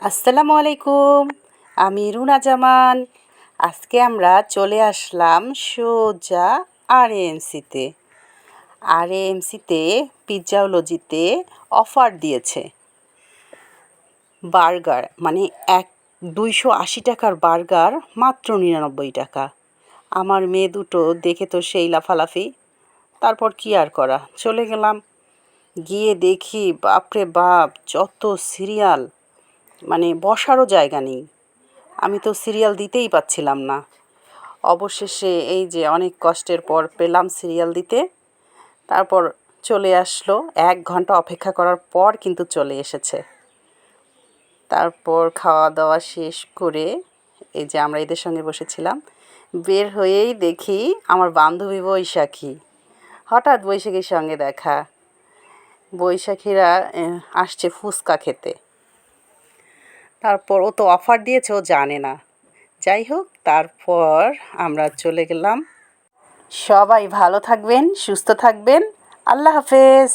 আসসালামু আলাইকুম। আমি রুনা জামান। আজকে আমরা চলে আসলাম সোজা আরএএমসিতে। আরএএমসিতে পিৎজাওলজিতে অফার দিয়েছে। বার্গার মানে 280 টাকার বার্গার মাত্র 99 টাকা। আমার মেয়ে দুটো দেখে তো সেই লাফালাফি। তারপর কি আর করা, চলে গেলাম। গিয়ে দেখি বাপরে বাপ, যত সিরিয়াল, মানে বসারও জায়গা নেই। আমি তো সিরিয়াল দিতেই পাচ্ছিলাম না। অবশেষে এই যে অনেক কষ্টের পর পেলাম সিরিয়াল দিতে। তারপর চলে আসলো, 1 ঘন্টা অপেক্ষা করার পর কিন্তু চলে এসেছে। তারপর খাওয়া দাওয়া শেষ করে এই যে আমরা এদের সঙ্গে বসেছিলাম, বের হয়েই দেখি আমার বান্ধবী বৈশাখী। হঠাৎ বৈশাখীর সঙ্গে দেখা। বৈশাখীরা আসছে ফুচকা খেতে। তারপর ও তো অফার দিয়েছে, ও জানে না। যাই হোক, তারপর আমরা চলে গেলাম। সবাই ভালো থাকবেন, সুস্থ থাকবেন। আল্লাহ হাফেজ।